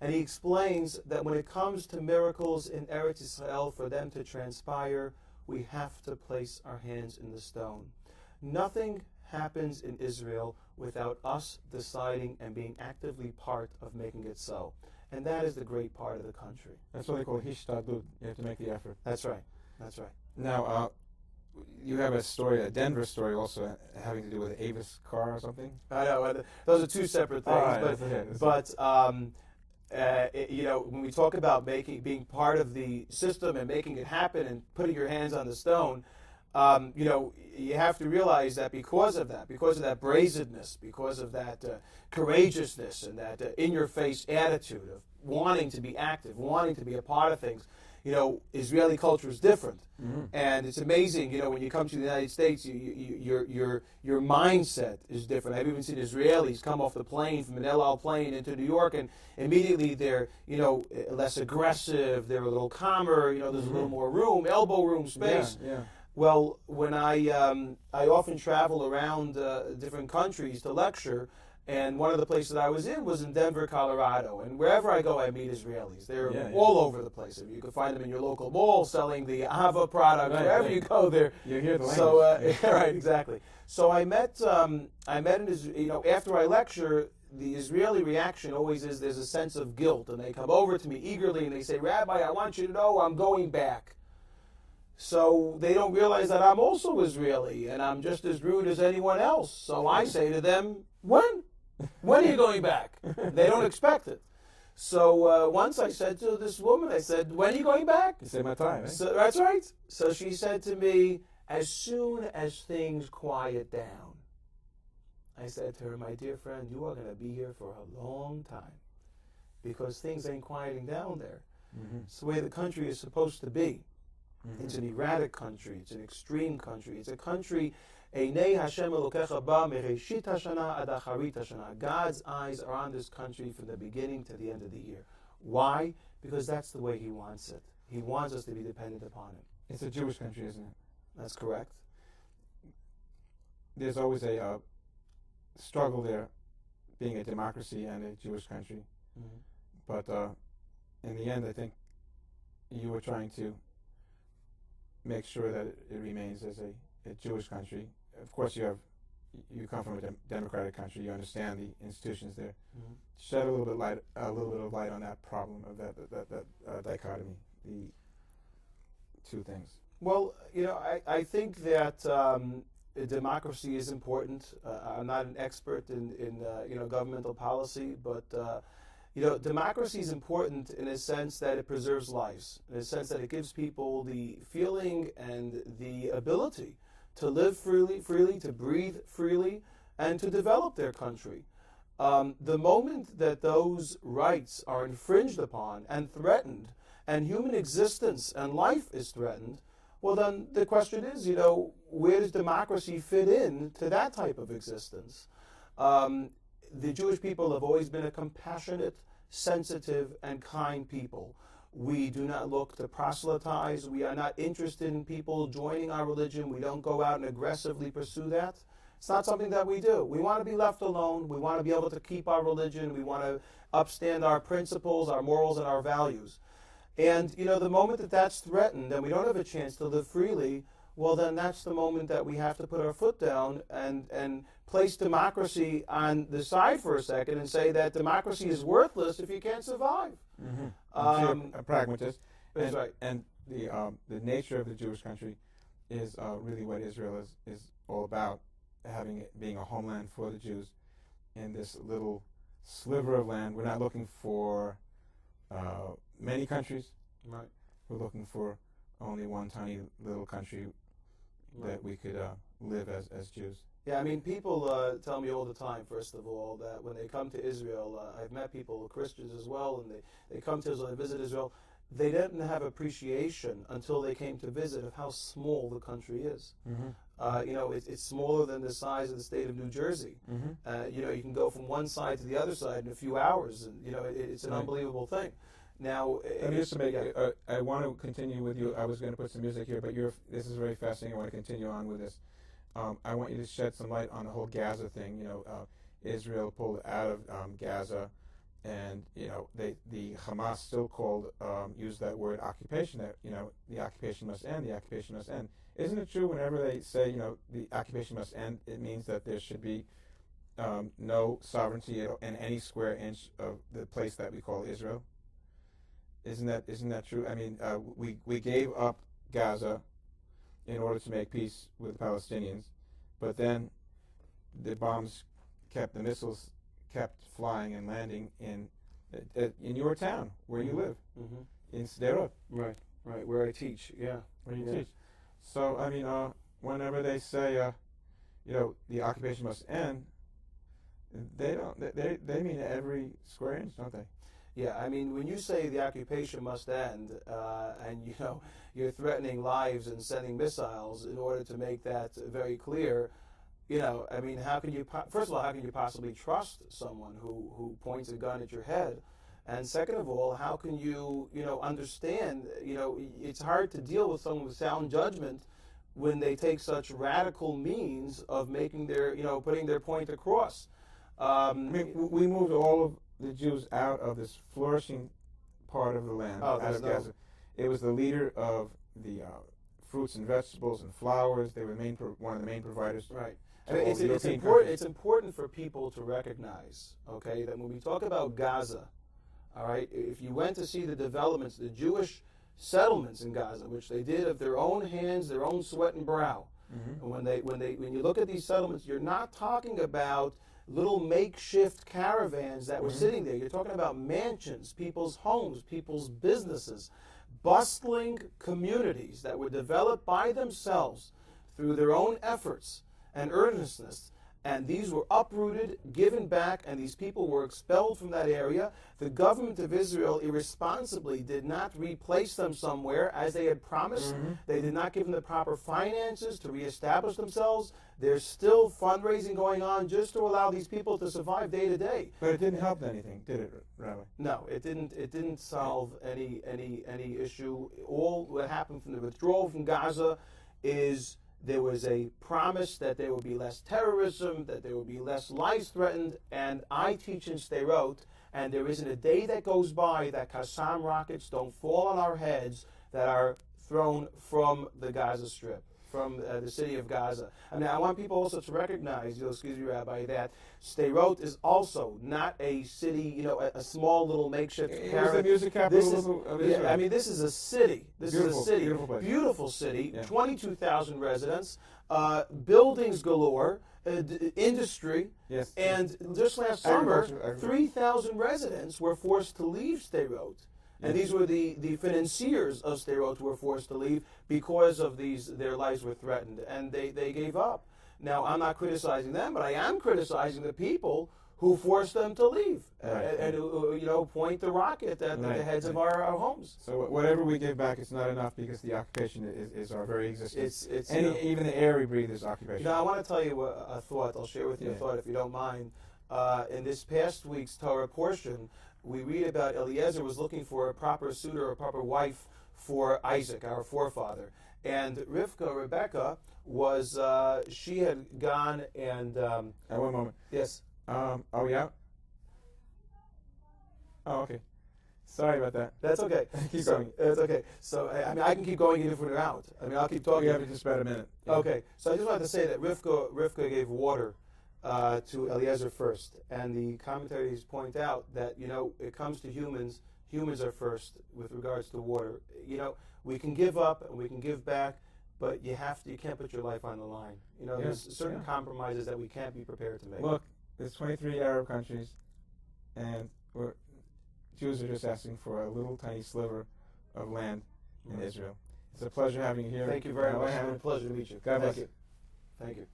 And he explains that when it comes to miracles in Eretz Israel, for them to transpire, we have to place our hands in the stone. Nothing happens in Israel without us deciding and being actively part of making it so. And that is the great part of the country. That's what they call hishtadlut. You have to make the effort. That's right. That's right. Now, you have a story, a Denver story also, having to do with Avis car or something? I know. Those are two separate things. When we talk about being part of the system and making it happen and putting your hands on the stone, you have to realize that because of that brazenness, because of that courageousness and that in-your-face attitude of wanting to be active, wanting to be a part of things, Israeli culture is different. Mm-hmm. And it's amazing, when you come to the United States, your mindset is different. I've even seen Israelis come off the plane, from an El Al plane into New York, and immediately they're, less aggressive, they're a little calmer, there's a little more room, elbow room space. Yeah. Well, when I often travel around different countries to lecture, and one of the places I was in Denver, Colorado. And wherever I go, I meet Israelis. They're all over the place. You can find them in your local mall selling the Ahava product. Wherever you go, they're. You hear the language. So, right, exactly. So I met after I lecture, the Israeli reaction always is there's a sense of guilt. And they come over to me eagerly and they say, Rabbi, I want you to know I'm going back. So they don't realize that I'm also Israeli and I'm just as rude as anyone else. So I say to them, when? When are you going back? They don't expect it. So once I said to this woman, I said, when are you going back? You say my time, eh? So, that's right. So she said to me, as soon as things quiet down. I said to her, my dear friend, you are going to be here for a long time because things ain't quieting down there. Mm-hmm. It's the way the country is supposed to be. Mm-hmm. It's an erratic country. It's an extreme country. It's a country. God's eyes are on this country from the beginning to the end of the year. Why? Because that's the way He wants it. He wants us to be dependent upon Him. It's a Jewish country, isn't it? That's correct. There's always a struggle there, being a democracy and a Jewish country. Mm-hmm. But in the end, I think you were trying to make sure that it remains as a Jewish country. Of course, you come from a democratic country. You understand the institutions there. Mm-hmm. Shed a little bit of light on that problem of that dichotomy, the two things. Well, I think that democracy is important. I'm not an expert in governmental policy, but democracy is important in a sense that it preserves lives, in a sense that it gives people the feeling and the ability to live freely, to breathe freely, and to develop their country. The moment that those rights are infringed upon and threatened, and human existence and life is threatened, well then the question is, where does democracy fit in to that type of existence? The Jewish people have always been a compassionate, sensitive, and kind people. We do not look to proselytize. We are not interested in people joining our religion. We don't go out and aggressively pursue that. It's not something that we do. We want to be left alone. We want to be able to keep our religion. We want to upstand our principles, our morals, and our values. And, the moment that that's threatened and we don't have a chance to live freely, well, then that's the moment that we have to put our foot down and place democracy on the side for a second and say that democracy is worthless if you can't survive. Mm-hmm. A pragmatist. That's right. And the nature of the Jewish country is really what Israel is all about, being a homeland for the Jews in this little sliver of land. We're not looking for many countries. Right. We're looking for only one tiny little country that we could live as Jews. Yeah, I mean, people tell me all the time, first of all, that when they come to Israel, I've met people, Christians as well, and they come to Israel, they visit Israel, they didn't have appreciation until they came to visit of how small the country is. Mm-hmm. It's smaller than the size of the state of New Jersey. Mm-hmm. You can go from one side to the other side in a few hours, and it's an unbelievable thing. Now, I want to continue with you. I was going to put some music here, but this is very fascinating. I want to continue on with this. I want you to shed some light on the whole Gaza thing. Israel pulled out of Gaza, and the Hamas still use that word occupation. That the occupation must end. The occupation must end. Isn't it true? Whenever they say the occupation must end, it means that there should be no sovereignty in any square inch of the place that we call Israel. Isn't that true? I mean, we gave up Gaza in order to make peace with the Palestinians, but then the missiles kept flying and landing in your town where you live, in Sderot. Right, where I teach. Yeah, where you teach. So I mean, whenever they say, the occupation must end, they don't. They mean every square inch, don't they? Yeah, I mean, when you say the occupation must end, and you're threatening lives and sending missiles in order to make that very clear, I mean, how can you? First of all, how can you possibly trust someone who points a gun at your head? And second of all, how can you understand? It's hard to deal with someone with sound judgment when they take such radical means of making their putting their point across. I mean, we moved all of the Jews out of this flourishing part of the land, out of Gaza. It was the leader of the fruits and vegetables and flowers. They were one of the main providers. Right. I mean, it's important for people to recognize, okay, that when we talk about Gaza, all right, if you went to see the developments, the Jewish settlements in Gaza, which they did of their own hands, their own sweat and brow, and when you look at these settlements, you're not talking about little makeshift caravans that were sitting there. You're talking about mansions, people's homes, people's businesses, bustling communities that were developed by themselves through their own efforts and earnestness. And these were uprooted, given back, and these people were expelled from that area. The government of Israel irresponsibly did not replace them somewhere as they had promised. They did not give them the proper finances to reestablish themselves. There's still fundraising going on just to allow these people to survive day to day. But it didn't help anything, did it, Rabbi? No, it didn't. It didn't solve any issue. All what happened from the withdrawal from Gaza is there was a promise that there would be less terrorism, that there would be less lives threatened, and I teach in Sderot, and there isn't a day that goes by that Qassam rockets don't fall on our heads that are thrown from the Gaza Strip, from the city of Gaza. I mean, I want people also to recognize, excuse me, Rabbi, that Sderot is also not a city, a small little makeshift. It was the music capital of Israel. Yeah, I mean, this is a city. This is a city. Beautiful place. Beautiful city. Yeah. 22,000 residents, buildings galore, industry. Yes. And just last summer, 3,000 residents were forced to leave Sderot. And these were the financiers of Sderot who were forced to leave because of their lives were threatened, and they gave up. Now, I'm not criticizing them, but I am criticizing the people who forced them to leave and point the rocket at the heads of our homes. So whatever we give back, it's not enough because the occupation is our very existence. Even the air we breathe is occupation. Now, I want to tell you a thought. I'll share with you a thought, if you don't mind. In this past week's Torah portion, we read about Eliezer was looking for a proper suitor, a proper wife for Isaac, our forefather. And Rebecca, she had gone and... one moment. Yes. Are we out? Oh, okay. Sorry about that. That's okay. Keep going. It's okay. So, I mean, I can keep going even if we're out. I mean, I'll keep talking. We have just about a minute. Yeah. Okay. So I just wanted to say that Rivka gave water to Eliezer first. And the commentaries point out that, it comes to humans are first with regards to water. We can give up and we can give back, but you can't put your life on the line. There's certain compromises that we can't be prepared to make. Look, there's 23 Arab countries, and Jews are just asking for a little tiny sliver of land in Israel. It's a pleasure having you here. Thank you very much. It's been a pleasure to meet you. God bless. Thank you. Thank you.